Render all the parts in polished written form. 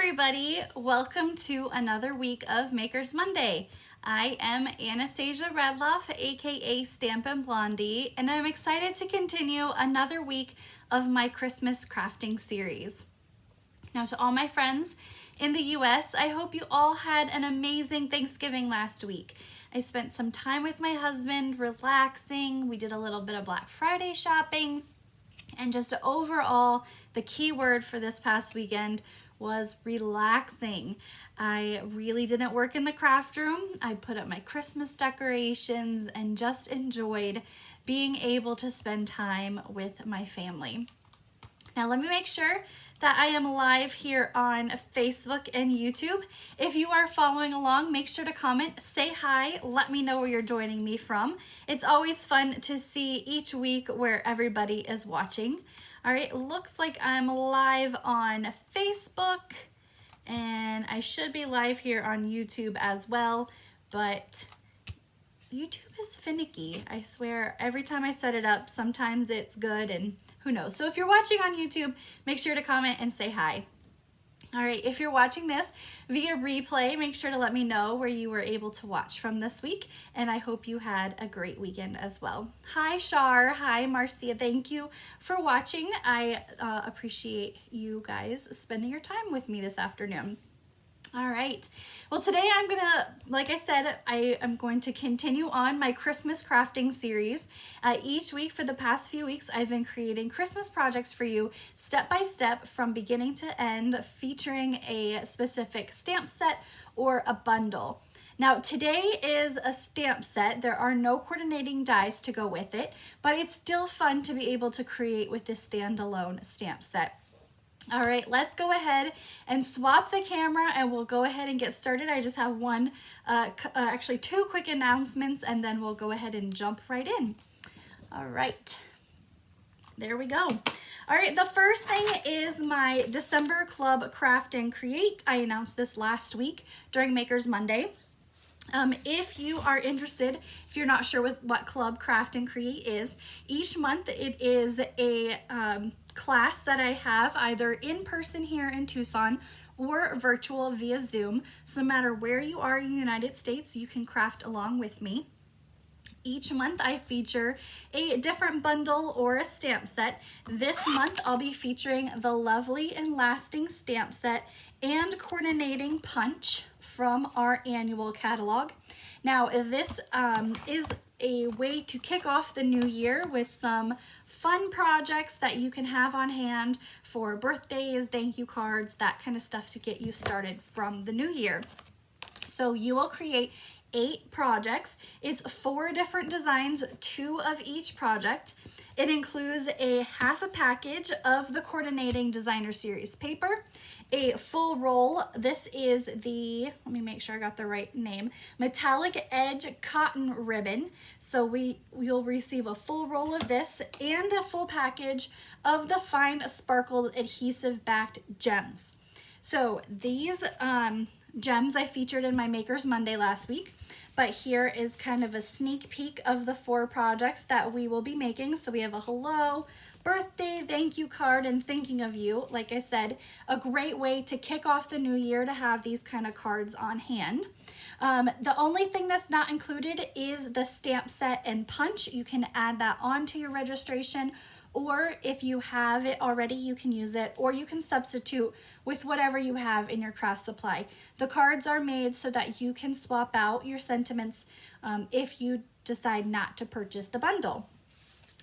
everybody, welcome to another week of Makers Monday. I am Anastasia Redloff, aka Stampin' Blondie, and I'm excited to continue another week of my Christmas crafting series. Now, to all my friends in the US, I hope you all had an amazing Thanksgiving last week. I spent some time with my husband relaxing. We did a little bit of Black Friday shopping, and just overall, the key word for this past weekend was relaxing. I really didn't work in the craft room. I put up my Christmas decorations and just enjoyed being able to spend time with my family. Now let me make sure that I am live here on Facebook and YouTube. If you are following along, make sure to comment, say hi, let me know where you're joining me from. It's always fun to see each week where everybody is watching. All right, looks like I'm live on Facebook, and I should be live here on YouTube as well, but YouTube is finicky. I swear, every time I set it up, sometimes it's good and who knows. So if you're watching on YouTube, make sure to comment and say hi. All right, if you're watching this via replay, make sure to let me know where you were able to watch from this week, and I hope you had a great weekend as well. Hi, Shar. Hi, Marcia. Thank you for watching. I appreciate you guys spending your time with me this afternoon. All right, well today I'm gonna, like I said, I am going to continue on my Christmas crafting series. Each week for the past few weeks, I've been creating Christmas projects for you step by step from beginning to end, featuring a specific stamp set or a bundle. Now today is a stamp set. There are no coordinating dies to go with it, but it's still fun to be able to create with this standalone stamp set. All right, let's go ahead and swap the camera and we'll go ahead and get started. I just have actually two quick announcements, and then we'll go ahead and jump right in. All right, there we go. All right, the first thing is my December Club Craft and Create. I announced this last week during Makers Monday. If you are interested, if you're not sure what Club Craft and Create is, each month it is a class that I have either in person here in Tucson or virtual via Zoom. So no matter where you are in the United States, you can craft along with me. Each month I feature a different bundle or a stamp set. This month I'll be featuring the Lovely and Lasting stamp set and coordinating punch from our annual catalog. Now this is a way to kick off the new year with some fun projects that you can have on hand for birthdays, thank you cards, that kind of stuff to get you started from the new year. So you will create 8 projects. It's 4 different designs, 2 of each project. It includes a half a package of the Coordinating Designer Series paper, a full roll. This is the, let me make sure I got the right name, Metallic Edge Cotton Ribbon. So you'll receive a full roll of this and a full package of the fine sparkled adhesive backed gems. So these gems I featured in my Makers Monday last week, but here is kind of a sneak peek of the 4 projects that we will be making. So we have a hello, birthday, thank you card, and thinking of you. Like I said, a great way to kick off the new year to have these kind of cards on hand. The only thing that's not included is the stamp set and punch. You can add that onto your registration, or if you have it already, you can use it, or you can substitute with whatever you have in your craft supply. The cards are made so that you can swap out your sentiments if you decide not to purchase the bundle.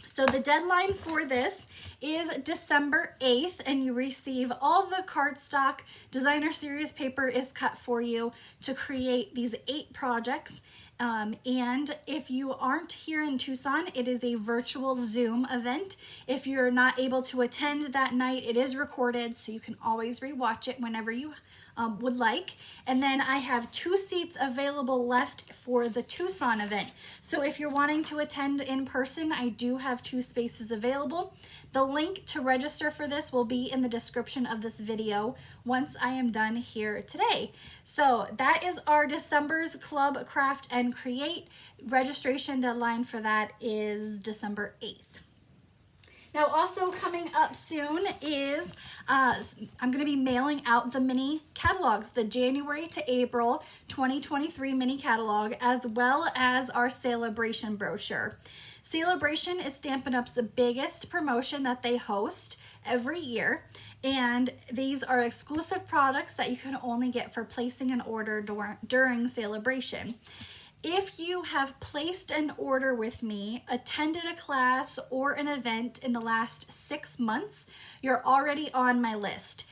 So the deadline for this is December 8th, and you receive all the cardstock. Designer Series paper is cut for you to create these 8 projects. And if you aren't here in Tucson, it is a virtual Zoom event. If you're not able to attend that night, it is recorded, so you can always rewatch it whenever you would like. And then I have 2 seats available left for the Tucson event. So if you're wanting to attend in person, I do have 2 spaces available. The link to register for this will be in the description of this video once I am done here today. So that is our December's Club Craft and Create. Registration deadline for that is December 8th. Now also coming up soon is I'm going to be mailing out the mini catalogs, the January to April 2023 mini catalog, as well as our Celebration brochure. Celebration is Stampin' Up's biggest promotion that they host every year, and these are exclusive products that you can only get for placing an order during Celebration. If you have placed an order with me, attended a class or an event in the last 6 months, you're already on my list.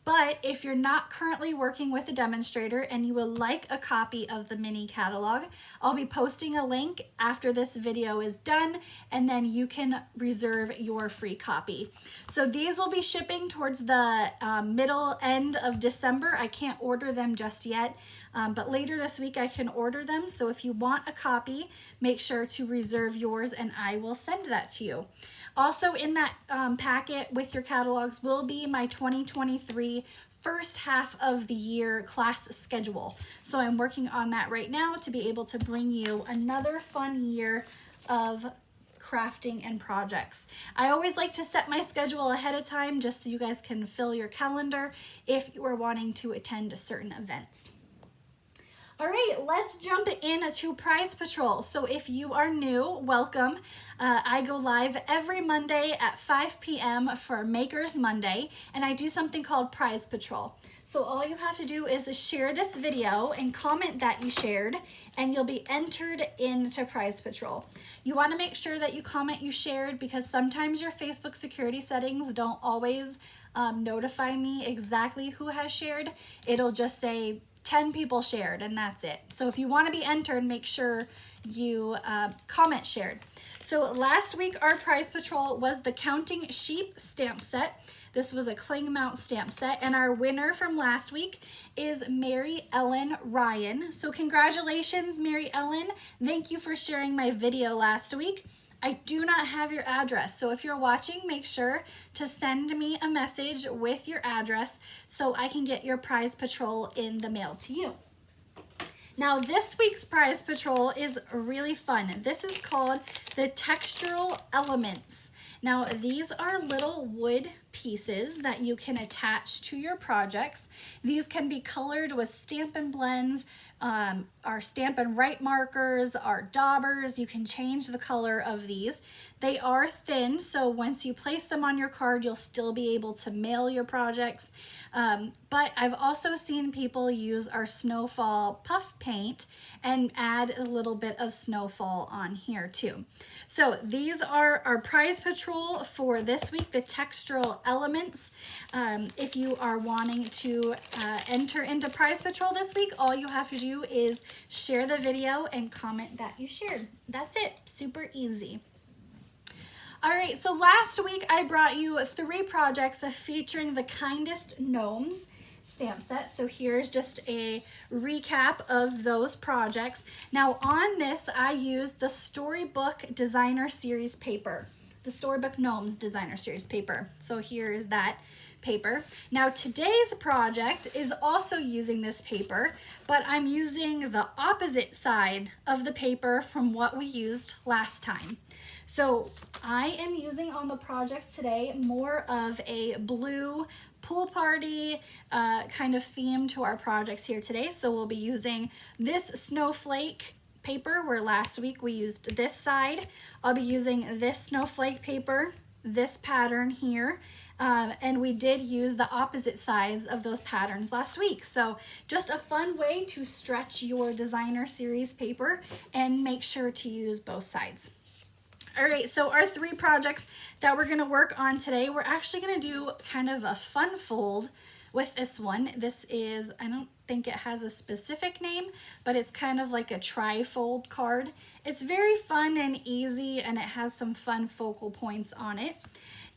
But if you're not currently working with a demonstrator and you would like a copy of the mini catalog, I'll be posting a link after this video is done, and then you can reserve your free copy. So these will be shipping towards the middle end of December. I can't order them just yet, but later this week I can order them. So if you want a copy, make sure to reserve yours and I will send that to you. Also in that packet with your catalogs will be my 2023 first half of the year class schedule. So I'm working on that right now to be able to bring you another fun year of crafting and projects. I always like to set my schedule ahead of time just so you guys can fill your calendar if you are wanting to attend certain events. All right, let's jump into Prize Patrol. So if you are new, welcome. I go live every Monday at 5 p.m. for Makers Monday, and I do something called Prize Patrol. So all you have to do is share this video and comment that you shared, and you'll be entered into Prize Patrol. You want to make sure that you comment you shared, because sometimes your Facebook security settings don't always notify me exactly who has shared. It'll just say 10 people shared, and that's it. So if you want to be entered, make sure you comment shared. So last week our Prize Patrol was the Counting Sheep stamp set. This was a cling mount stamp set, and our winner from last week is Mary Ellen Ryan. So congratulations, Mary Ellen. Thank you for sharing my video last week. I do not have your address, so if you're watching, make sure to send me a message with your address so I can get your Prize Patrol in the mail to you. Now this week's Prize Patrol is really fun. This is called the Textural Elements. Now these are little wood pieces that you can attach to your projects. These can be colored with Stampin' Blends, our Stampin' Write markers, our daubers. You can change the color of these. They are thin, so once you place them on your card, you'll still be able to mail your projects. But I've also seen people use our Snowfall puff paint and add a little bit of snowfall on here too. So these are our Prize Patrol for this week, the Textural Elements. If you are wanting to enter into Prize Patrol this week, all you have to do is share the video and comment that you shared. That's it, super easy. All right, so last week I brought you 3 projects featuring the Kindest Gnomes stamp set. So here's just a recap of those projects. Now on this, I used the Storybook Designer Series paper, the Storybook Gnomes Designer Series paper. So here is that paper. Now today's project is also using this paper, but I'm using the opposite side of the paper from what we used last time. So I am using on the projects today more of a blue pool party kind of theme to our projects here today. So we'll be using this snowflake paper where last week we used this side. I'll be using this snowflake paper, this pattern here, and we did use the opposite sides of those patterns last week. So just a fun way to stretch your designer series paper and make sure to use both sides. All right, so our 3 projects that we're gonna work on today, we're actually gonna do kind of a fun fold with this one. This is, I don't think it has a specific name, but it's kind of like a tri-fold card. It's very fun and easy, and it has some fun focal points on it.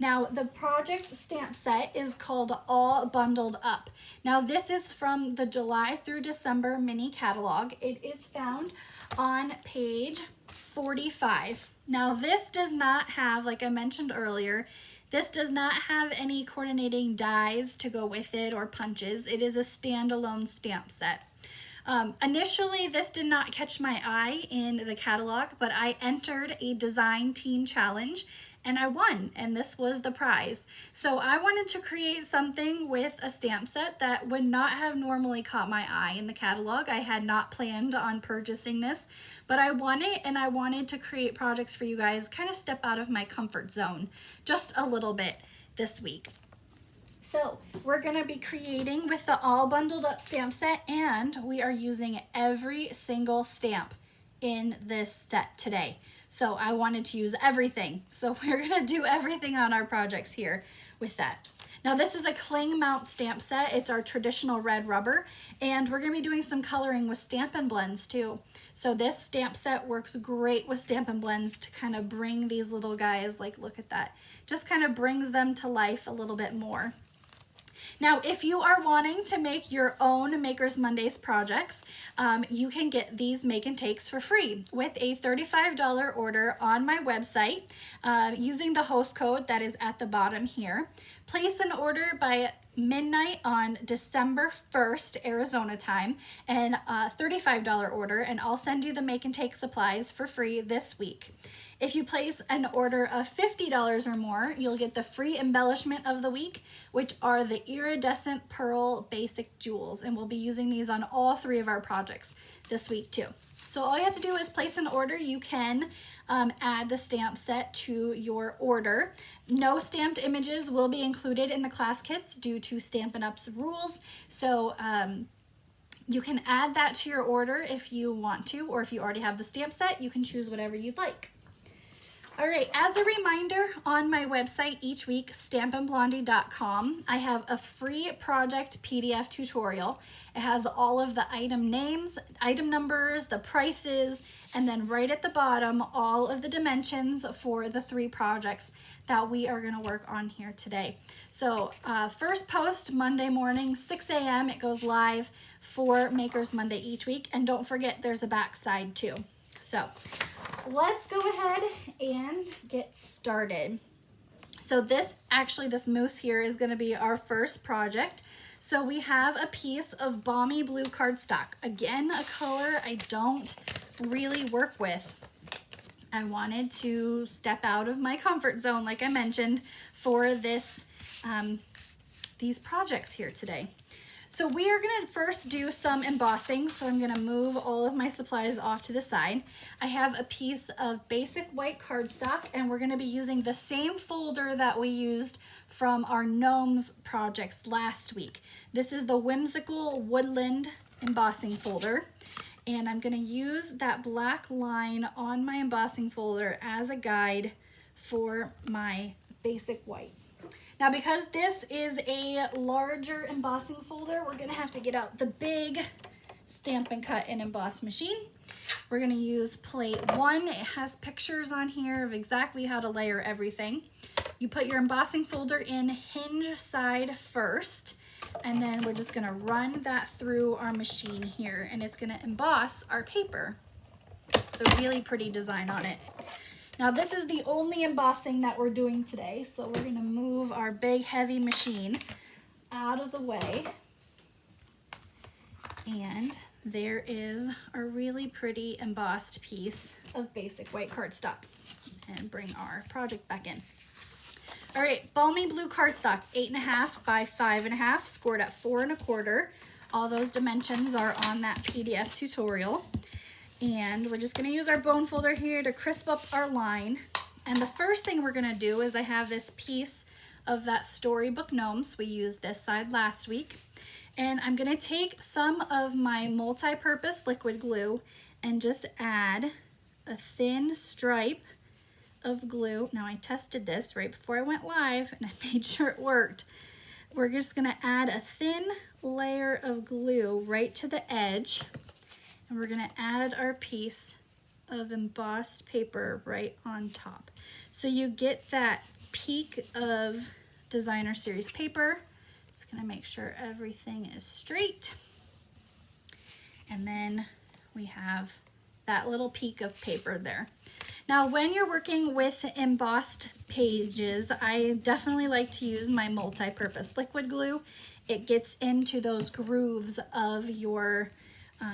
Now the project's stamp set is called All Bundled Up. Now this is from the July through December mini catalog. It is found on page 45. Now this does not have, like I mentioned earlier, this does not have any coordinating dies to go with it or punches. It is a standalone stamp set. Initially, this did not catch my eye in the catalog, but I entered a design team challenge and I won, and this was the prize. So I wanted to create something with a stamp set that would not have normally caught my eye in the catalog. I had not planned on purchasing this, but I won it, and I wanted to create projects for you guys, kind of step out of my comfort zone just a little bit this week. So we're going to be creating with the all bundled up stamp set, and we are using every single stamp in this set today. So I wanted to use everything. So we're going to do everything on our projects here with that. Now this is a cling mount stamp set. It's our traditional red rubber, and we're going to be doing some coloring with Stampin' Blends too. So this stamp set works great with Stampin' Blends to kind of bring these little guys, like look at that, just kind of brings them to life a little bit more. Now, if you are wanting to make your own Makers Mondays projects, you can get these make and takes for free with a $35 order on my website using the host code that is at the bottom here. Place an order by midnight on December 1st, Arizona time, and a $35 order, and I'll send you the make and take supplies for free this week. If you place an order of $50 or more, you'll get the free embellishment of the week, which are the iridescent pearl basic jewels, and we'll be using these on all 3 of our projects this week too. So all you have to do is place an order. You can add the stamp set to your order. No stamped images will be included in the class kits due to Stampin' Up's rules. So you can add that to your order if you want to, or if you already have the stamp set, you can choose whatever you'd like. All right, as a reminder, on my website each week, stampinblondie.com, I have a free project PDF tutorial. It has all of the item names, item numbers, the prices, and then right at the bottom, all of the dimensions for the 3 projects that we are gonna work on here today. So first post Monday morning, 6 a.m., it goes live for Makers Monday each week. And don't forget, there's a back side too. So let's go ahead and get started. So this moose here is going to be our first project. So we have a piece of balmy blue cardstock. Again, a color I don't really work with. I wanted to step out of my comfort zone, like I mentioned, for this these projects here today. So we are going to first do some embossing. So I'm going to move all of my supplies off to the side. I have a piece of basic white cardstock, and we're going to be using the same folder that we used from our gnomes projects last week. This is the Whimsical Woodland embossing folder, and I'm going to use that black line on my embossing folder as a guide for my basic white. Now, because this is a larger embossing folder, we're gonna have to get out the big Stampin' Cut and Emboss machine. We're gonna use plate 1. It has pictures on here of exactly how to layer everything. You put your embossing folder in hinge side first, and then we're just gonna run that through our machine here, and it's gonna emboss our paper. It's a really pretty design on it. Now this is the only embossing that we're doing today, so we're gonna move our big heavy machine out of the way. And there is a really pretty embossed piece of basic white cardstock. And bring our project back in. All right, balmy blue cardstock, 8.5 by 5.5, scored at 4 1/4. All those dimensions are on that PDF tutorial. And we're just gonna use our bone folder here to crisp up our line. And the first thing we're gonna do is I have this piece of that Storybook Gnomes. We used this side last week. And I'm gonna take some of my multi-purpose liquid glue and just add a thin stripe of glue. Now I tested this right before I went live and I made sure it worked. We're just gonna add a thin layer of glue right to the edge. And we're gonna add our piece of embossed paper right on top. So you get that peak of Designer Series paper. Just gonna make sure everything is straight. And then we have that little peak of paper there. Now, when you're working with embossed pages, I definitely like to use my multi-purpose liquid glue. It gets into those grooves of your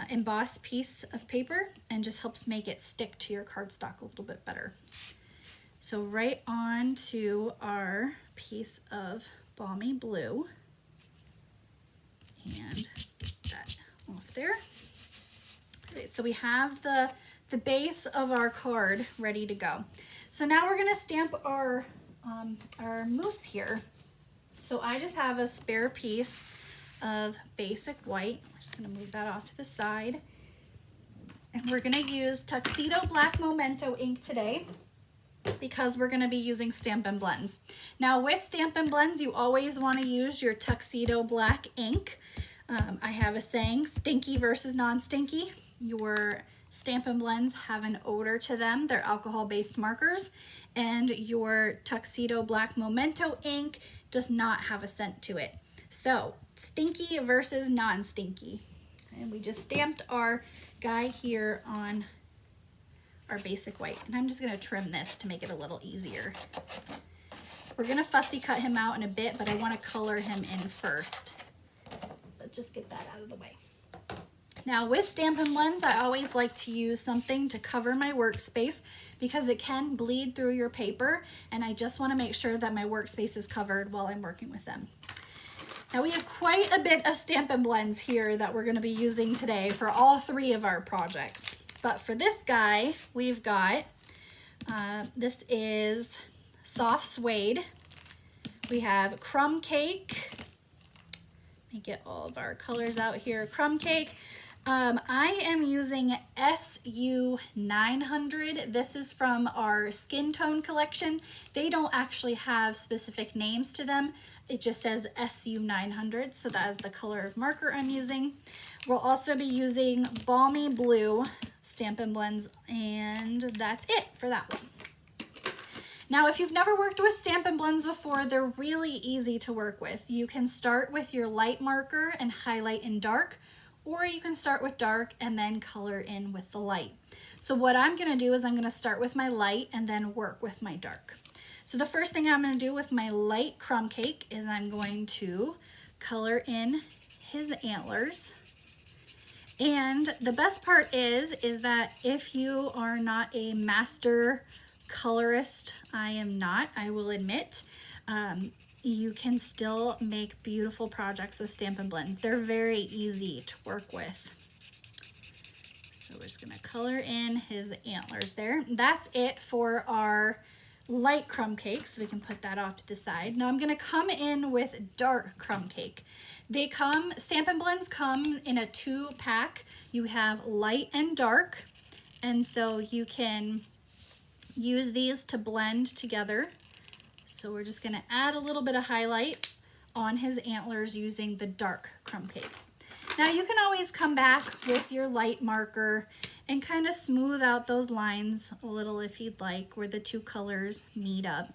embossed piece of paper and just helps make it stick to your cardstock a little bit better. So right on to our piece of Balmy Blue. And get that off there. Okay, so we have the base of our card ready to go. So now we're gonna stamp our moose here. So I just have a spare piece of basic white. We're just gonna move that off to the side. And we're gonna use Tuxedo Black Memento ink today because we're gonna be using Stampin' Blends. Now with Stampin' Blends, you always wanna use your Tuxedo Black ink. I have a saying, stinky versus non-stinky. Your Stampin' Blends have an odor to them. They're alcohol-based markers. And your Tuxedo Black Memento ink does not have a scent to it. So, stinky versus non-stinky. And we just stamped our guy here on our basic white. And I'm just gonna trim this to make it a little easier. We're gonna fussy cut him out in a bit, but I wanna color him in first. Let's just get that out of the way. Now with Stampin' Blends, I always like to use something to cover my workspace because it can bleed through your paper, and I just want to make sure that my workspace is covered while I'm working with them. Now we have quite a bit of Stampin' Blends here that we're going to be using today for all three of our projects. But for this guy, we've got, this is Soft Suede. We have Crumb Cake. Let me get all of our colors out here. Crumb Cake. I am using SU900. This is from our Skin Tone collection. They don't actually have specific names to them. It just says SU900, so that is the color of marker I'm using. We'll also be using Balmy Blue Stampin' Blends, and that's it for that one. Now, if you've never worked with Stampin' Blends before, they're really easy to work with. You can start with your light marker and highlight in dark, or you can start with dark and then color in with the light. So what I'm gonna do is I'm gonna start with my light and then work with my dark. So the first thing I'm gonna do with my light Crumb Cake is I'm going to color in his antlers. And the best part is that if you are not a master colorist, I am not, I will admit, you can still make beautiful projects with Stampin' Blends. They're very easy to work with. So we're just gonna color in his antlers there. That's it for our light Crumb Cake, so we can put that off to the side. Now I'm gonna come in with dark Crumb Cake. Stampin' Blends come in a 2-pack. You have light and dark, and so you can use these to blend together. So we're just gonna add a little bit of highlight on his antlers using the dark Crumb Cake. Now you can always come back with your light marker and kind of smooth out those lines a little if you'd like, where the two colors meet up.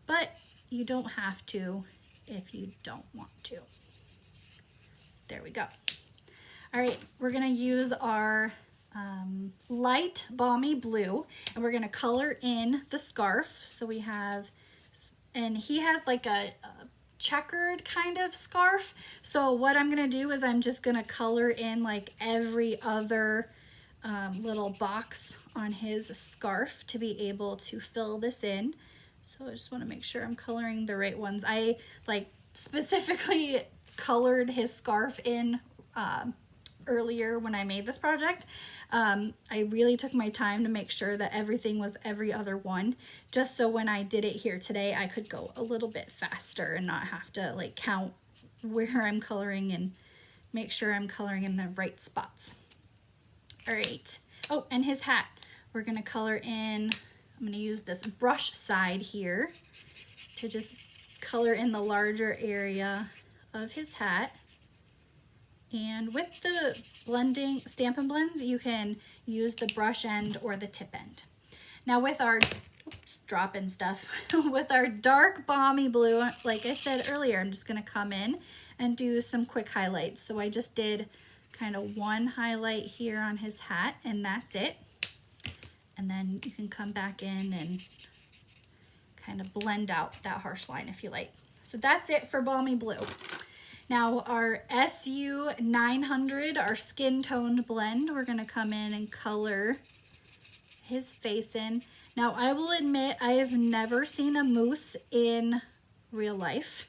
But you don't have to if you don't want to. So there we go. All right, we're gonna use our light Balmy Blue, and we're gonna color in the scarf. So we have, and he has like a checkered kind of scarf. So what I'm gonna do is I'm just gonna color in like every other little box on his scarf to be able to fill this in. So I just wanna make sure I'm coloring the right ones. I like specifically colored his scarf in earlier when I made this project. I really took my time to make sure that everything was every other one, just so when I did it here today, I could go a little bit faster and not have to like count where I'm coloring and make sure I'm coloring in the right spots. All right. Oh, and his hat. We're gonna color in, I'm gonna use this brush side here to just color in the larger area of his hat. And with the blending Stampin' Blends, you can use the brush end or the tip end. Now with our, oops, dropping stuff, with our dark Balmy Blue, like I said earlier, I'm just gonna come in and do some quick highlights. So I just did kind of one highlight here on his hat, and that's it. And then you can come back in and kind of blend out that harsh line if you like. So that's it for Balmy Blue. Now our SU900, our skin toned blend, we're gonna come in and color his face in. Now, I will admit I have never seen a moose in real life,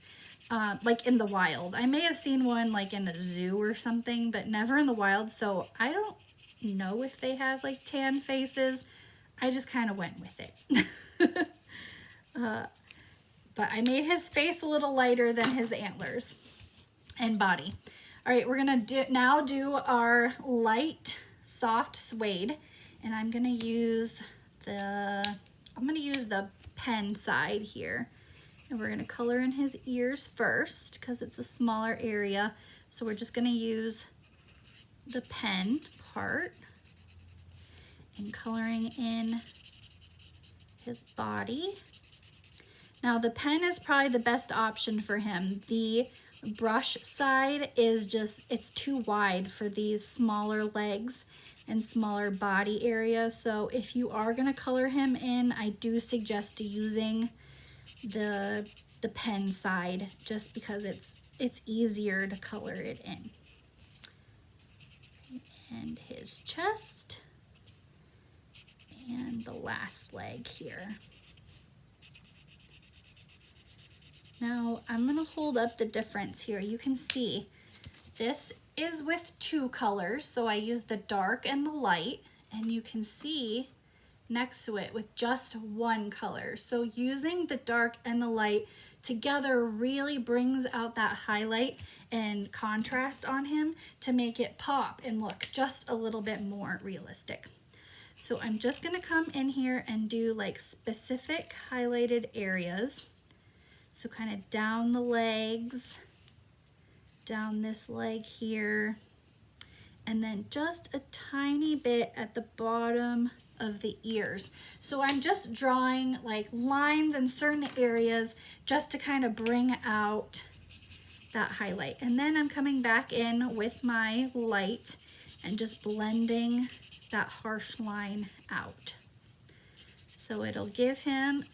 like in the wild. I may have seen one like in a zoo or something, but never in the wild. So I don't know if they have like tan faces. I just kind of went with it. But I made his face a little lighter than his antlers and body. All right, we're gonna now do our light soft suede, and I'm gonna use the pen side here, and we're gonna color in his ears first because it's a smaller area. So we're just gonna use the pen part and coloring in his body. Now the pen is probably the best option for him. The brush side is just, it's too wide for these smaller legs and smaller body areas. So if you are gonna color him in, I do suggest using the pen side just because it's easier to color it in. And his chest and the last leg here. Now I'm gonna hold up the difference here. You can see this is with two colors, so I use the dark and the light, and you can see next to it with just one color. So using the dark and the light together really brings out that highlight and contrast on him to make it pop and look just a little bit more realistic. So I'm just gonna come in here and do like specific highlighted areas. So kind of down the legs, down this leg here, and then just a tiny bit at the bottom of the ears. So I'm just drawing like lines in certain areas just to kind of bring out that highlight. And then I'm coming back in with my light and just blending that harsh line out. So it'll give him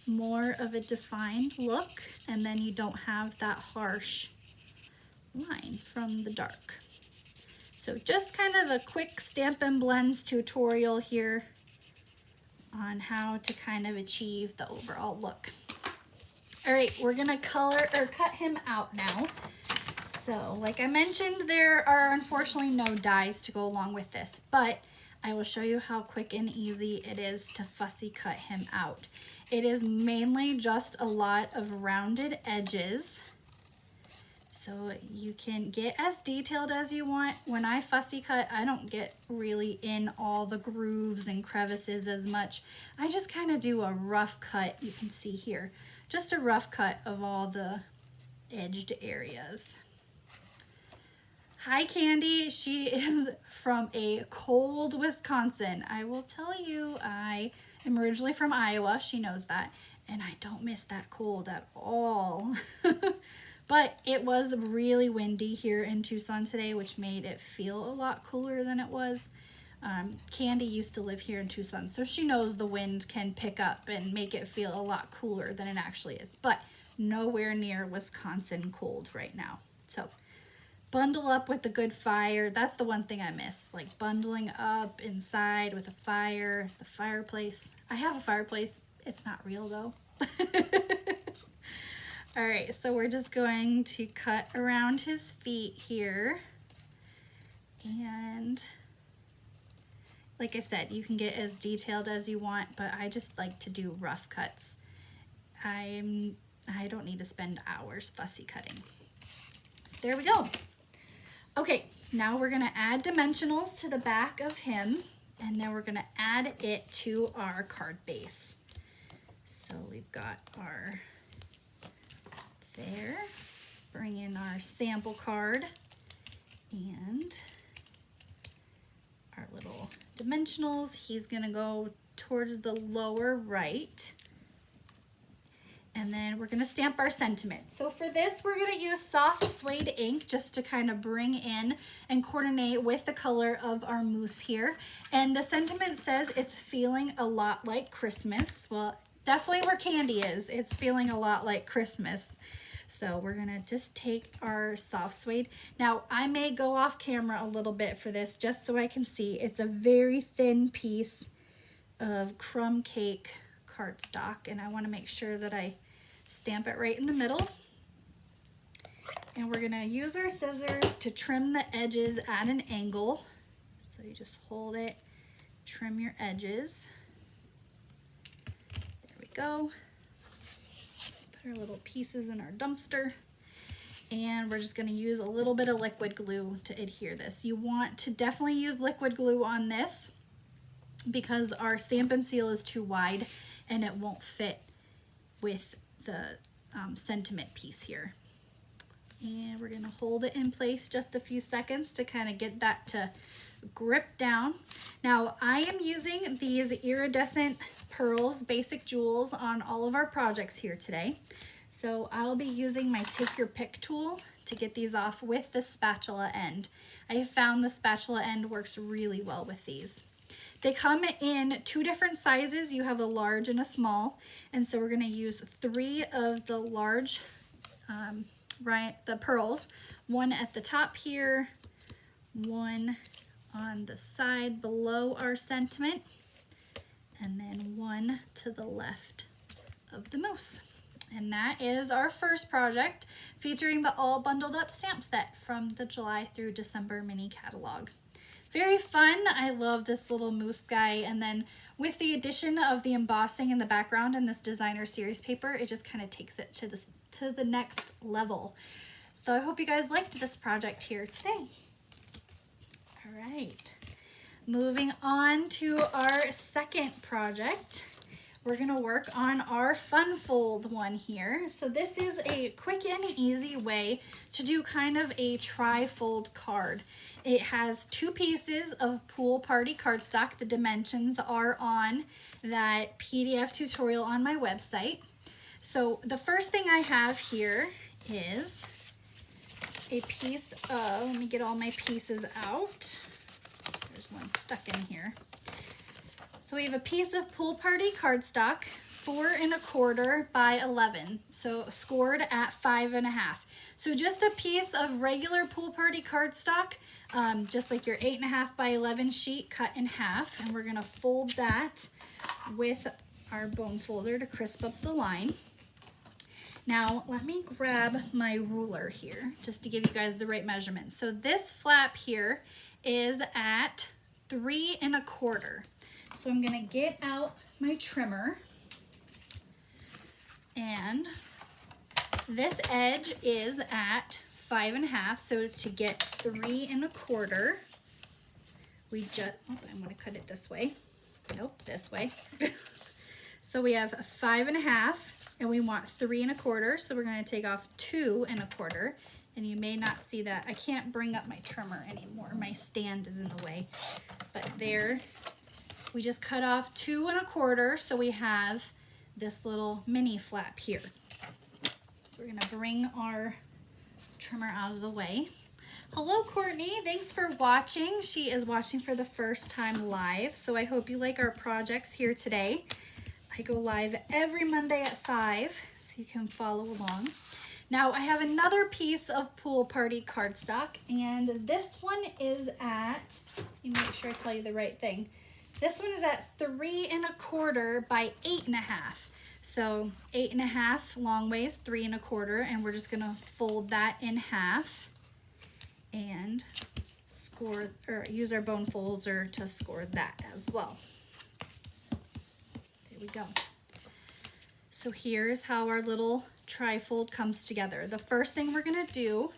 more of a defined look, and then you don't have that harsh line from the dark. So just kind of a quick Stampin' Blends tutorial here on how to kind of achieve the overall look. All right, we're gonna color or cut him out now. So like I mentioned, there are unfortunately no dies to go along with this, but I will show you how quick and easy it is to fussy cut him out. It is mainly just a lot of rounded edges, so you can get as detailed as you want. When I fussy cut, I don't get really in all the grooves and crevices as much. I just kind of do a rough cut. You can see here, just a rough cut of all the edged areas. Hi Candy, she is from a cold Wisconsin. I will tell you, I am originally from Iowa, she knows that, and I don't miss that cold at all. But it was really windy here in Tucson today, which made it feel a lot cooler than it was. Candy used to live here in Tucson, so she knows the wind can pick up and make it feel a lot cooler than it actually is, but nowhere near Wisconsin cold right now. So bundle up with a good fire. That's the one thing I miss, like bundling up inside with a fire, the fireplace. I have a fireplace. It's not real though. All right, so we're just going to cut around his feet here. And like I said, you can get as detailed as you want, but I just like to do rough cuts. I don't need to spend hours fussy cutting. So there we go. Okay, now we're gonna add dimensionals to the back of him, and then we're gonna add it to our card base. So we've got our, there, bring in our sample card and our little dimensionals. He's gonna go towards the lower right. And then we're gonna stamp our sentiment. So for this, we're gonna use soft suede ink just to kind of bring in and coordinate with the color of our moose here. And the sentiment says it's feeling a lot like Christmas. Well, definitely where Candy is, it's feeling a lot like Christmas. So we're gonna just take our soft suede. Now, I may go off camera a little bit for this just so I can see. It's a very thin piece. of crumb cake cardstock, and I want to make sure that I stamp it right in the middle. And we're gonna use our scissors to trim the edges at an angle. So you just hold it, trim your edges. There we go. Put our little pieces in our dumpster. And we're just gonna use a little bit of liquid glue to adhere this. You want to definitely use liquid glue on this because our Stampin' Seal is too wide and it won't fit with the sentiment piece here. And we're gonna hold it in place just a few seconds to kind of get that to grip down. Now I am using these iridescent pearls, basic jewels, on all of our projects here today. So I'll be using my take your pick tool to get these off with the spatula end. I have found the spatula end works really well with these. They come in 2 different sizes. You have a large and a small, and so we're gonna use 3 of the large the pearls, 1 at the top here, 1 on the side below our sentiment, and then 1 to the left of the moose. And that is our first project featuring the all bundled up stamp set from the July through December mini catalog. Very fun. I love this little moose guy, and then with the addition of the embossing in the background and this designer series paper, it just kind of takes it to the next level. So I hope you guys liked this project here today. All right, moving on to our second project. We're gonna work on our fun fold one here. So this is a quick and easy way to do kind of a tri-fold card. It has 2 pieces of Pool Party cardstock. The dimensions are on that PDF tutorial on my website. So the first thing I have here is a piece of, let me get all my pieces out. There's one stuck in here. So we have a piece of Pool Party cardstock, 4 1/4 by 11, so scored at 5 1/2. So just a piece of regular Pool Party cardstock, just like your 8 1/2 by 11 sheet cut in half, and we're gonna fold that with our bone folder to crisp up the line. Now let me grab my ruler here just to give you guys the right measurement. So this flap here is at 3 1/4. So I'm gonna get out my trimmer, and this edge is at 5 1/2. So to get 3 1/4, we just, oh, I'm gonna cut it this way. Nope, this way. So we have 5 1/2, and we want 3 1/4. So we're gonna take off 2 1/4. And you may not see that. I can't bring up my trimmer anymore. My stand is in the way. But there, we just cut off 2 1/4, so we have this little mini flap here. So we're gonna bring our trimmer out of the way. Hello, Courtney, thanks for watching. She is watching for the first time live, so I hope you like our projects here today. I go live every Monday at 5, so you can follow along. Now I have another piece of Pool Party cardstock, and this one is at, let me make sure I tell you the right thing. This one is at 3 1/4 by 8 1/2. So 8 1/2 long ways, 3 1/4, and we're just gonna fold that in half and score, or use our bone folder to score that as well. There we go. So here's how our little tri-fold comes together. The first thing we're gonna do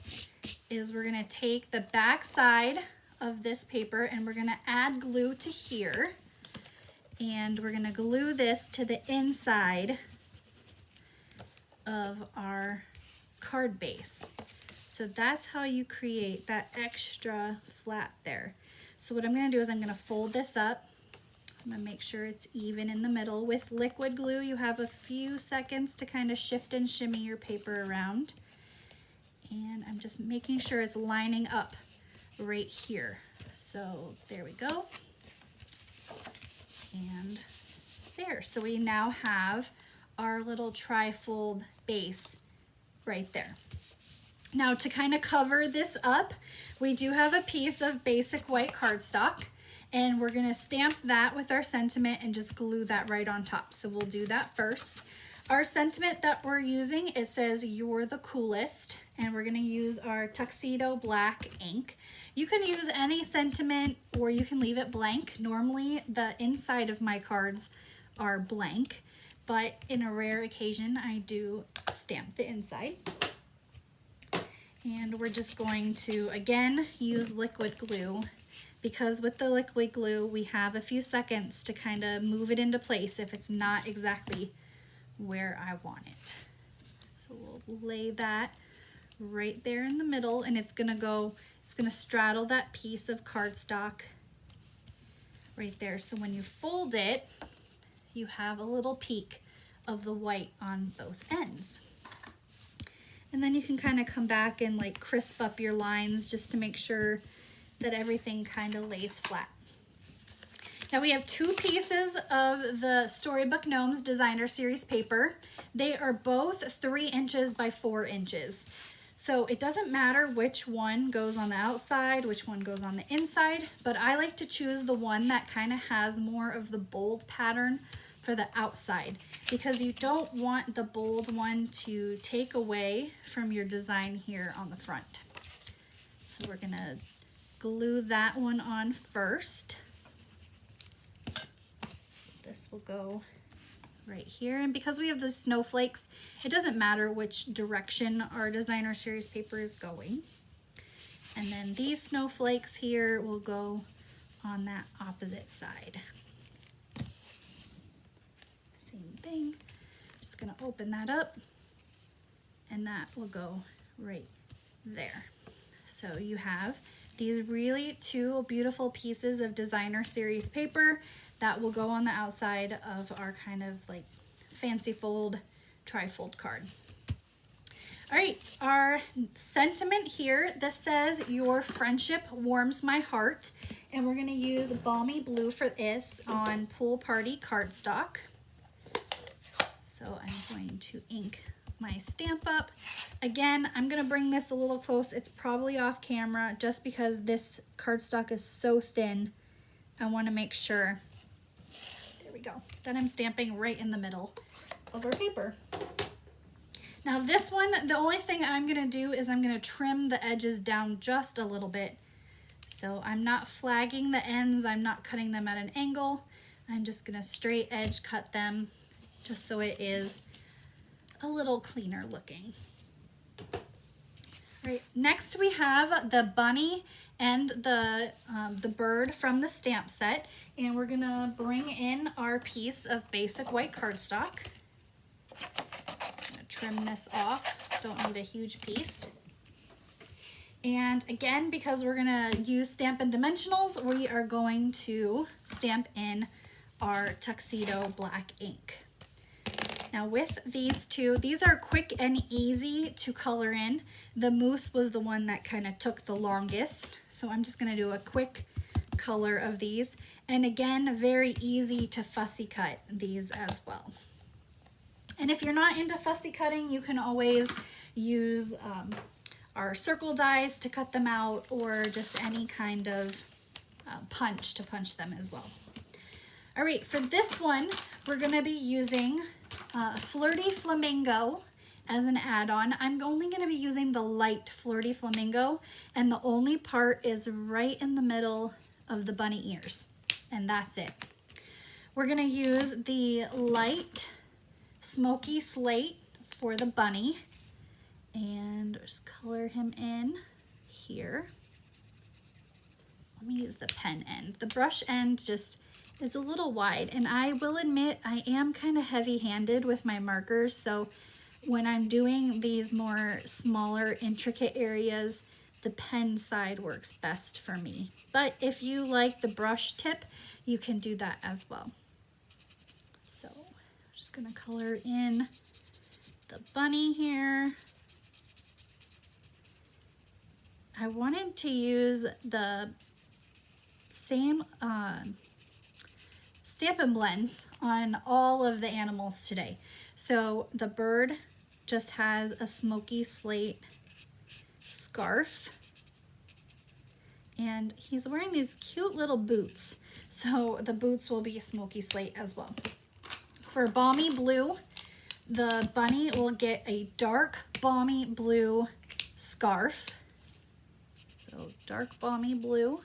is we're gonna take the back side of this paper and we're gonna add glue to here, and we're gonna glue this to the inside of our card base. So that's how you create that extra flap there. So what I'm gonna do is I'm gonna fold this up. I'm gonna make sure it's even in the middle. With liquid glue, you have a few seconds to kind of shift and shimmy your paper around. And I'm just making sure it's lining up right here. So there we go. And there. So we now have our little tri-fold base right there. Now to kind of cover this up, we do have a piece of basic white cardstock. And we're gonna stamp that with our sentiment and just glue that right on top. So we'll do that first. Our sentiment that we're using, it says "You're the coolest," and we're gonna use our Tuxedo Black ink. You can use any sentiment or you can leave it blank. Normally the inside of my cards are blank, but in a rare occasion I do stamp the inside. And we're just going to, again, use liquid glue, because with the liquid glue we have a few seconds to kind of move it into place if it's not exactly where I want it. So we'll lay that right there in the middle, and it's gonna straddle that piece of cardstock right there. So when you fold it, you have a little peek of the white on both ends. And then you can kind of come back and like crisp up your lines just to make sure that everything kind of lays flat. Now we have 2 pieces of the Storybook Gnomes Designer Series paper. They are both 3 inches by 4 inches. So it doesn't matter which one goes on the outside, which one goes on the inside, but I like to choose the one that kind of has more of the bold pattern for the outside, because you don't want the bold one to take away from your design here on the front. So we're gonna glue that one on first. So this will go right here, and because we have the snowflakes, it doesn't matter which direction our Designer Series paper is going. And then these snowflakes here will go on that opposite side. Same thing. Just gonna open that up, and that will go right there. So you have these really 2 beautiful pieces of Designer Series paper that will go on the outside of our kind of like fancy fold, tri-fold card. All right, our sentiment here, this says "Your friendship warms my heart," and we're gonna use Balmy Blue for this on Pool Party cardstock. So I'm going to ink my stamp up. Again, I'm gonna bring this a little close. It's probably off camera just because this cardstock is so thin. I wanna make sure, there we go, that I'm stamping right in the middle of our paper. Now this one, the only thing I'm gonna do is I'm gonna trim the edges down just a little bit. So I'm not flagging the ends, I'm not cutting them at an angle. I'm just gonna straight edge cut them just so it is a little cleaner looking. All right, next we have the bunny and the bird from the stamp set, and we're gonna bring in our piece of basic white cardstock. Just gonna trim this off, don't need a huge piece. And again, because we're gonna use Stampin' Dimensionals, we are going to stamp in our Tuxedo Black ink. Now with these 2, these are quick and easy to color in. The moose was the one that kind of took the longest, so I'm just gonna do a quick color of these. And again, very easy to fussy cut these as well. And if you're not into fussy cutting, you can always use our circle dies to cut them out, or just any kind of punch to punch them as well. All right, for this one, we're gonna be using Flirty Flamingo as an add-on. I'm only gonna be using the light Flirty Flamingo, and the only part is right in the middle of the bunny ears, and that's it. We're gonna use the light Smoky Slate for the bunny, and just color him in here. Let me use the pen end. The brush end just, it's a little wide, and I will admit I am kind of heavy-handed with my markers, so when I'm doing these more smaller intricate areas, the pen side works best for me. But if you like the brush tip, you can do that as well. So I'm just gonna color in the bunny here. I wanted to use the same Stampin' Blends on all of the animals today. So the bird just has a smoky slate scarf, And he's wearing these cute little boots. So the boots will be smoky slate as well. For Balmy Blue, the bunny will get a dark Balmy Blue scarf. So dark Balmy Blue.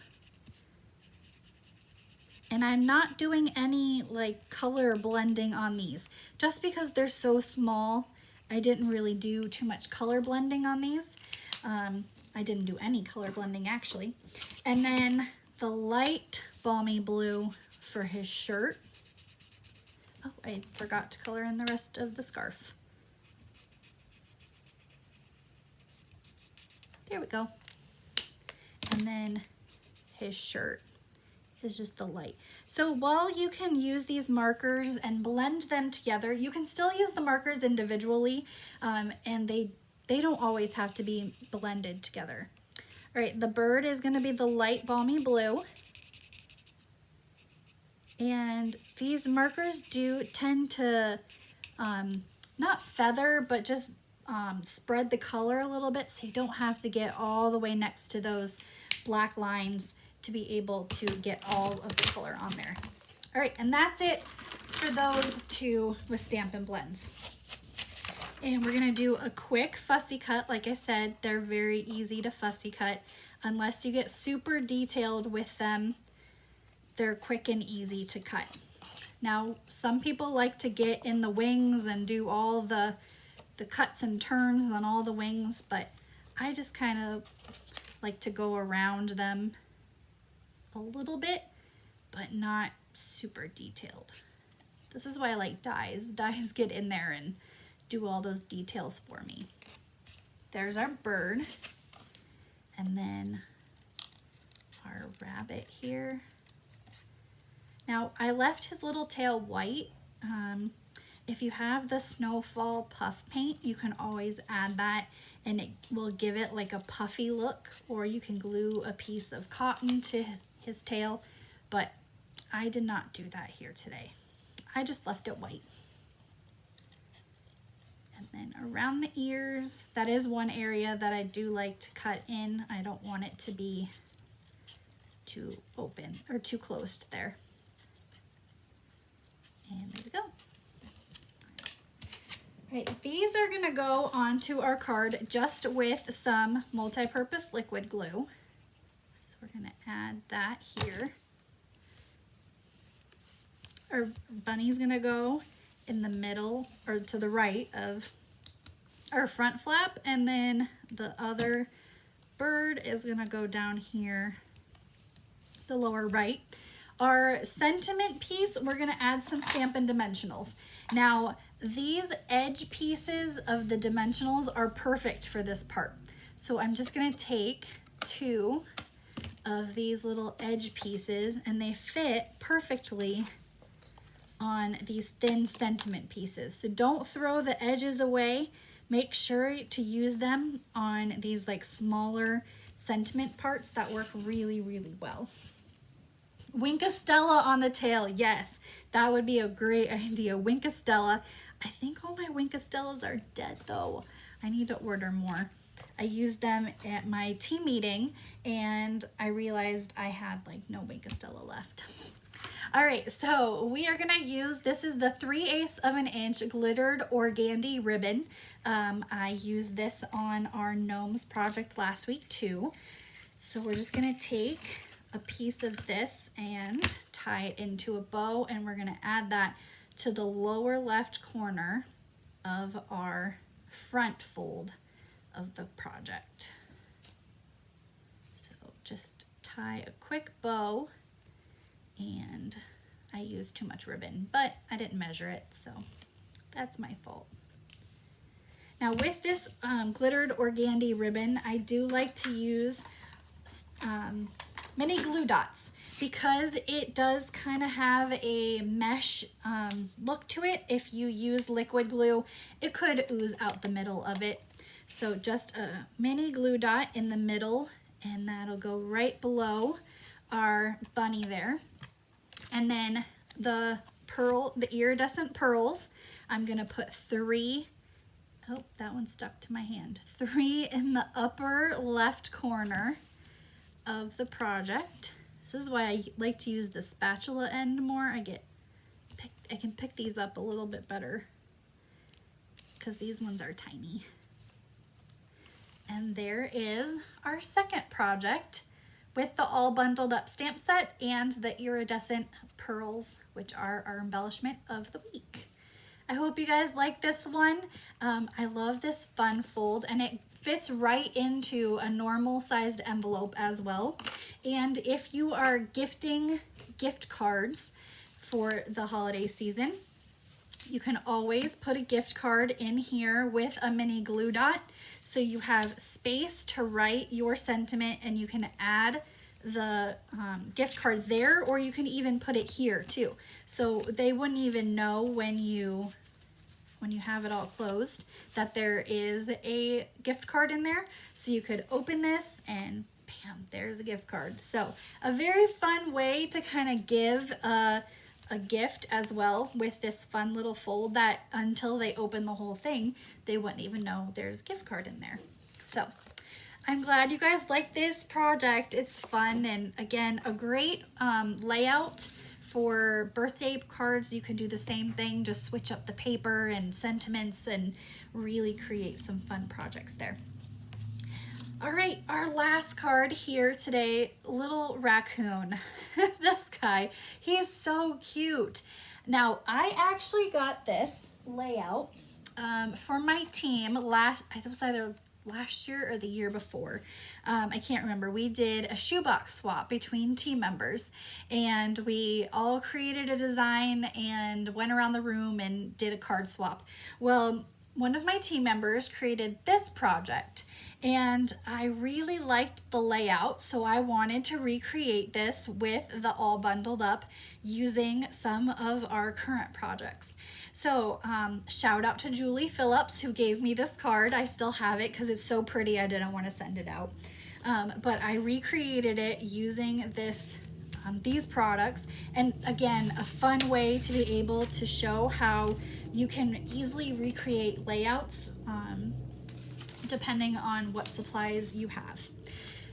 And I'm not doing any like color blending on these. Just because they're so small, I didn't really do too much color blending on these. I didn't do any color blending actually. And then the light Balmy Blue for his shirt. Oh, I forgot to color in the rest of the scarf. There we go. And then his shirt is just the light. So while you can use these markers and blend them together, you can still use the markers individually, and they don't always have to be blended together. All right, the bird is going to be the light Balmy Blue. And these markers do tend to not feather, but just spread the color a little bit, so you don't have to get all the way next to those black lines to be able to get all of the color on there. All right, and that's it for those two with Stampin' Blends. And we're gonna do a quick fussy cut. Like I said, they're very easy to fussy cut. Unless you get super detailed with them, they're quick and easy to cut. Now, some people like to get in the wings and do all the cuts and turns on all the wings, but I just kind of like to go around them a little bit, but not super detailed. This is why I like dies. Dies get in there and do all those details for me. There's our bird, and then our rabbit here. Now I left his little tail white. If you have the Snowfall puff paint, you can always add that and it will give it like a puffy look, or you can glue a piece of cotton to his tail, but I did not do that here today. I just left it white. And then around the ears, that is one area that I do like to cut in. I don't want it to be too open or too closed there. And there we go. All right, these are gonna go onto our card just with some multi-purpose liquid glue. So we're gonna add that here. Our bunny's gonna go in the middle or to the right of our front flap, and then the other bird is gonna go down here, the lower right. Our sentiment piece, we're gonna add some Stampin' Dimensionals. Now, these edge pieces of the dimensionals are perfect for this part. So I'm just gonna take two of these little edge pieces, and they fit perfectly on these thin sentiment pieces. So don't throw the edges away. Make sure to use them on these like smaller sentiment parts that work really, really well. Winkostella on the tail, yes, that would be a great idea. Winkostella. I think all my Winkostellas are dead though. I need to order more. I used them at my team meeting and I realized I had like no Winkostella left. All right, so we are gonna use, this is the 3/8 of an inch glittered organdy ribbon. I used this on our gnomes project last week too. So we're just gonna take a piece of this and tie it into a bow, and we're gonna add that to the lower left corner of our front fold of the project. So just tie a quick bow, and I used too much ribbon, but I didn't measure it, so that's my fault. Now with this glittered organdy ribbon, I do like to use mini glue dots because it does kind of have a mesh look to it. If you use liquid glue, it could ooze out the middle of it. So just a mini glue dot in the middle, and that'll go right below our bunny there. And then the iridescent pearls, I'm gonna put 3, oh, that one stuck to my hand, 3 in the upper left corner of the project. This is why I like to use the spatula end more. I can pick these up a little bit better because these ones are tiny. And there is our second project with the all bundled up stamp set and the iridescent pearls, which are our embellishment of the week. I hope you guys like this one. I love this fun fold, and it fits right into a normal sized envelope as well. And if you are gifting gift cards for the holiday season, you can always put a gift card in here with a mini glue dot, so you have space to write your sentiment, and you can add the gift card there, or you can even put it here too. So they wouldn't even know when you have it all closed that there is a gift card in there. So you could open this and bam, there's a gift card. So a very fun way to kind of give a gift as well with this fun little fold that until they open the whole thing, they wouldn't even know there's a gift card in there. So I'm glad you guys like this project. It's fun, and again, a great layout for birthday cards. You can do the same thing, just switch up the paper and sentiments and really create some fun projects there. All right, our last card here today, little raccoon. This guy, he's so cute. Now, I actually got this layout for my team it was either last year or the year before. I can't remember. We did a shoebox swap between team members, and we all created a design and went around the room and did a card swap. Well, one of my team members created this project, and I really liked the layout, so I wanted to recreate this with the all bundled up using some of our current projects. So shout out to Julie Phillips, who gave me this card. I still have it because it's so pretty. I didn't want to send it out. But I recreated it using these products. And again, a fun way to be able to show how you can easily recreate layouts depending on what supplies you have.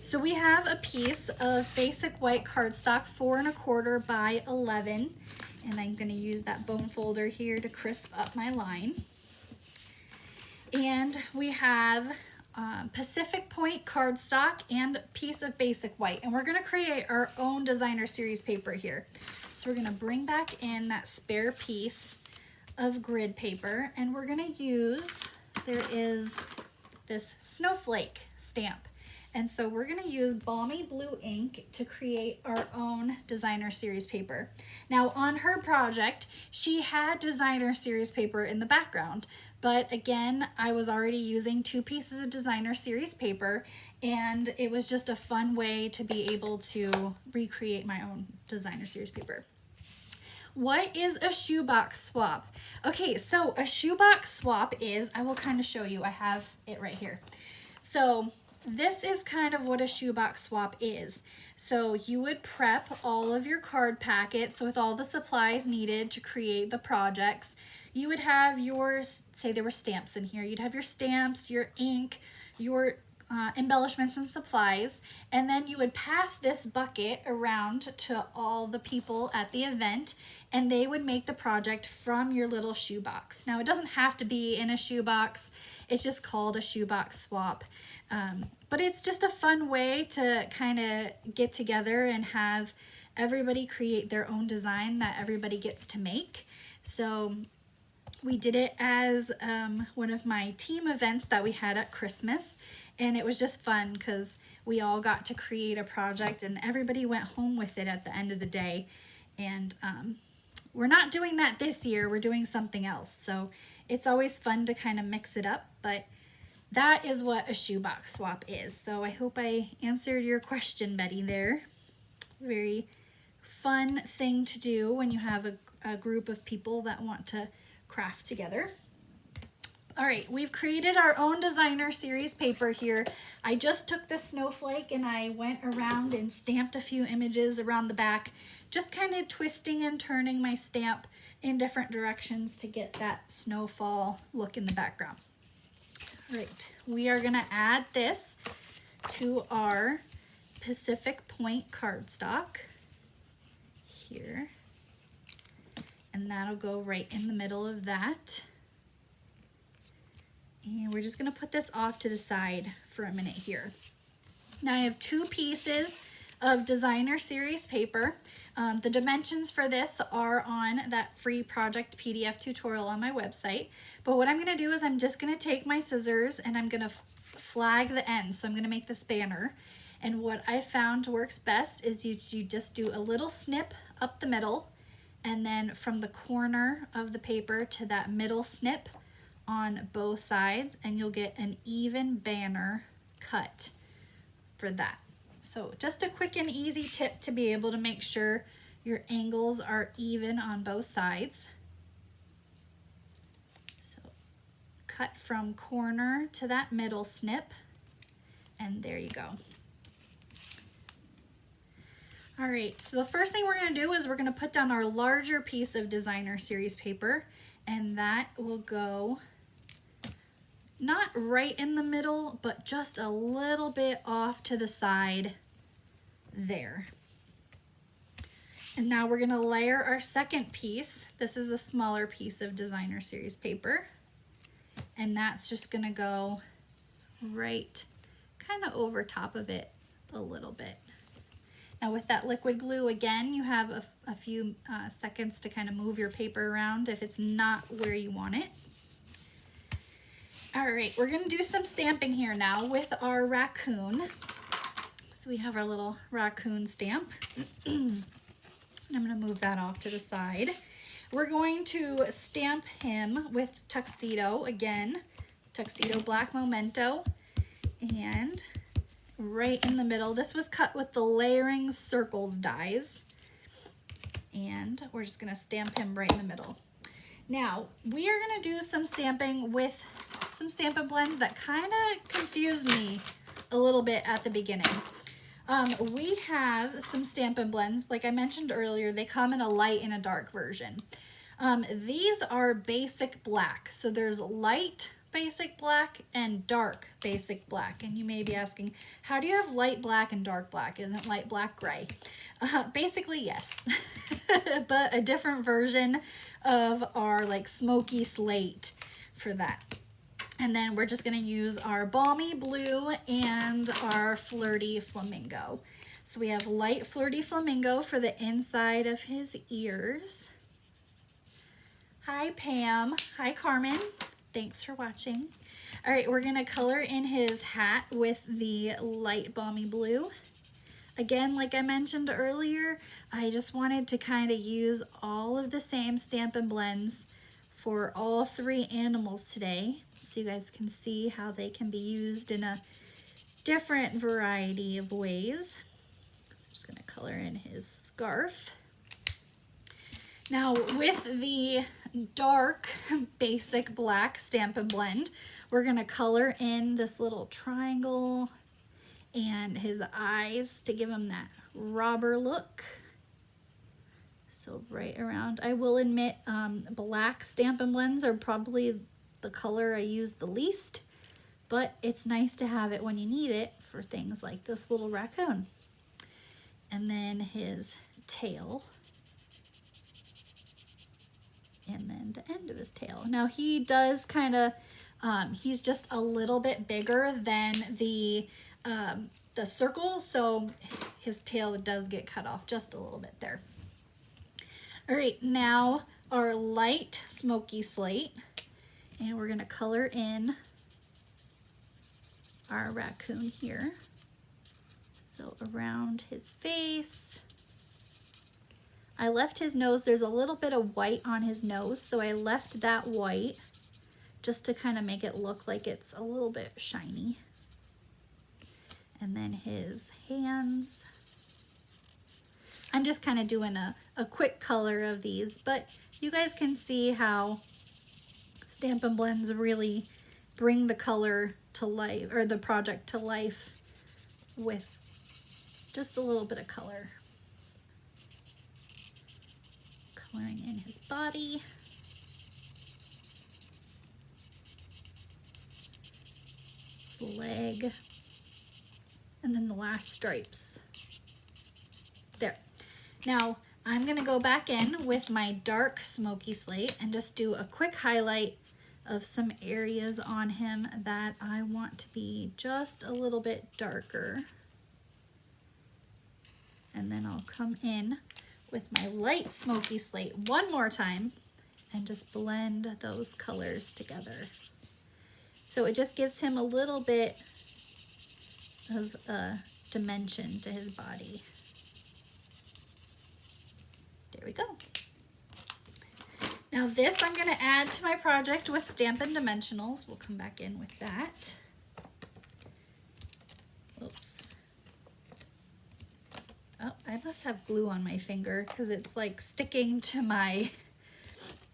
So we have a piece of basic white cardstock, 4 1/4 by 11. And I'm going to use that bone folder here to crisp up my line. And we have Pacific Point cardstock and a piece of basic white. And we're going to create our own designer series paper here. So we're going to bring back in that spare piece of grid paper, and we're going to use, there is this snowflake stamp. And so we're going to use Balmy Blue ink to create our own designer series paper. Now on her project, she had designer series paper in the background, but again, I was already using 2 pieces of designer series paper, and it was just a fun way to be able to recreate my own designer series paper. What is a shoebox swap? Okay, so a shoebox swap is, I will kind of show you, I have it right here. So this is kind of what a shoebox swap is. So you would prep all of your card packets with all the supplies needed to create the projects. You would have yours, say there were stamps in here, you'd have your stamps, your ink, your embellishments and supplies, and then you would pass this bucket around to all the people at the event, and they would make the project from your little shoebox. Now it doesn't have to be in a shoebox, it's just called a shoebox swap. But it's just a fun way to kind of get together and have everybody create their own design that everybody gets to make. So we did it as one of my team events that we had at Christmas, and it was just fun because we all got to create a project and everybody went home with it at the end of the day. And we're not doing that this year, we're doing something else. So it's always fun to kind of mix it up, but that is what a shoebox swap is. So I hope I answered your question, Betty, there. Very fun thing to do when you have a group of people that want to craft together. All right, we've created our own designer series paper here. I just took the snowflake and I went around and stamped a few images around the back, just kind of twisting and turning my stamp in different directions to get that snowfall look in the background. All right, we are gonna add this to our Pacific Point cardstock here. And that'll go right in the middle of that. And we're just gonna put this off to the side for a minute here. Now I have 2 pieces of designer series paper. The dimensions for this are on that free project PDF tutorial on my website. But what I'm gonna do is I'm just gonna take my scissors and I'm gonna flag the ends. So I'm gonna make this banner. And what I found works best is you just do a little snip up the middle, and then from the corner of the paper to that middle snip on both sides, and you'll get an even banner cut for that. So just a quick and easy tip to be able to make sure your angles are even on both sides. So cut from corner to that middle snip, and there you go. All right, so the first thing we're gonna do is we're gonna put down our larger piece of designer series paper, and that will go not right in the middle, but just a little bit off to the side there. And now we're gonna layer our second piece. This is a smaller piece of designer series paper, and that's just gonna go right kind of over top of it a little bit. Now with that liquid glue, again, you have a few seconds to kind of move your paper around if it's not where you want it. All right, we're gonna do some stamping here now with our raccoon. So we have our little raccoon stamp. And I'm gonna move that off to the side. We're going to stamp him with Tuxedo again, Tuxedo Black Memento, and right in the middle. This was cut with the Layering Circles dies, and we're just gonna stamp him right in the middle. Now, we are gonna do some stamping with some Stampin' Blends that kind of confused me a little bit at the beginning. We have some Stampin' Blends, like I mentioned earlier, they come in a light and a dark version. These are basic black, so there's light basic black and dark basic black. And you may be asking, how do you have light black and dark black? Isn't light black gray? Basically, yes, but a different version of our like smoky slate for that. And then we're just gonna use our Balmy Blue and our Flirty Flamingo. So we have light Flirty Flamingo for the inside of his ears. Hi Pam, hi Carmen. Thanks for watching. All right, we're gonna color in his hat with the light Balmy Blue. Again, like I mentioned earlier, I just wanted to kind of use all of the same Stampin' Blends for all 3 animals today, so you guys can see how they can be used in a different variety of ways. So I'm just gonna color in his scarf. Now with the dark basic black Stampin' Blend, we're gonna color in this little triangle and his eyes to give him that robber look. So right around, I will admit black Stampin' Blends are probably the color I use the least, but it's nice to have it when you need it for things like this little raccoon. And then his tail. And then the end of his tail. Now he does kind of, he's just a little bit bigger than the circle, so his tail does get cut off just a little bit there. All right, now our light smoky slate, and we're gonna color in our raccoon here. So around his face. I left his nose, there's a little bit of white on his nose, so I left that white just to kind of make it look like it's a little bit shiny. And then his hands. I'm just kind of doing a quick color of these, but you guys can see how Stampin' Blends really bring the color to life, or the project to life, with just a little bit of color. Coloring in his body. His leg. and then the last stripes. There. Now I'm gonna go back in with my dark smoky slate and just do a quick highlight of some areas on him that I want to be just a little bit darker. And then I'll come in with my light smoky slate one more time and just blend those colors together. So it just gives him a little bit of a dimension to his body. There we go. Now this I'm going to add to my project with Stampin' Dimensionals. We'll come back in with that. Oops. Oh, I must have glue on my finger because it's like sticking to my,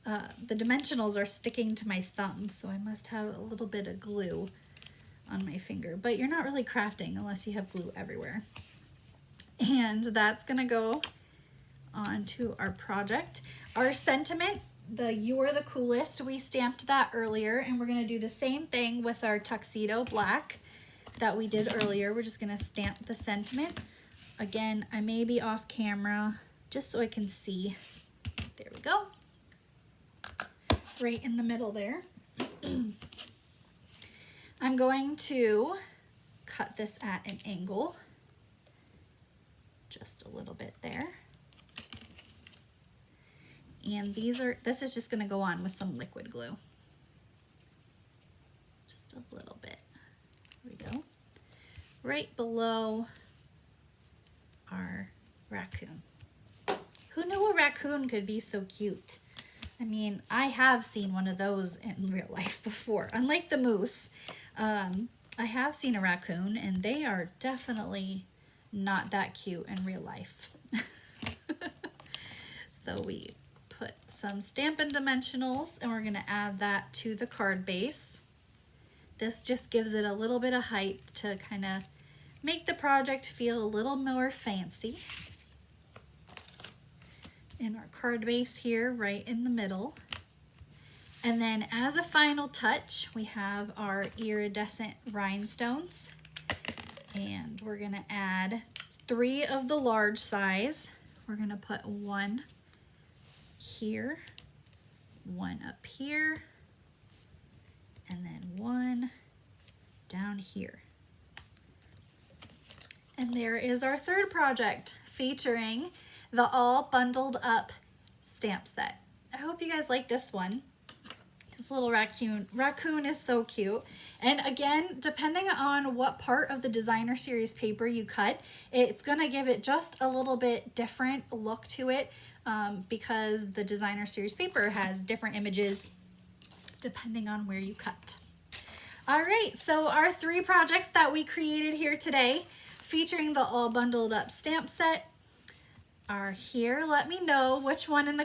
the dimensionals are sticking to my thumb, so I must have a little bit of glue on my finger. But you're not really crafting unless you have glue everywhere. And that's going to go onto our project. Our sentiment, the "You're the Coolest," we stamped that earlier, and we're going to do the same thing with our tuxedo black that we did earlier. We're just going to stamp the sentiment. Again, I may be off camera just so I can see. There we go. Right in the middle there. I'm going to cut this at an angle. Just a little bit there. And this is just going to go on with some liquid glue. Just a little bit. There we go. Right below our raccoon. Who knew a raccoon could be so cute? I mean, I have seen one of those in real life before. Unlike the moose, I have seen a raccoon, and they are definitely not that cute in real life. So we put some Stampin' Dimensionals, and we're going to add that to the card base. This just gives it a little bit of height to kind of make the project feel a little more fancy. And our card base here right in the middle. And then as a final touch, we have our iridescent rhinestones. And we're going to add 3 of the large size. We're going to put 1 here, 1 up here, and then 1 down here. And there is our third project featuring the All Bundled Up stamp set. I hope you guys like this one. This little raccoon is so cute. And again, depending on what part of the designer series paper you cut, it's gonna give it just a little bit different look to it, because the designer series paper has different images depending on where you cut. All right, so our 3 projects that we created here today featuring the All Bundled Up stamp set are here. Let me know which one in the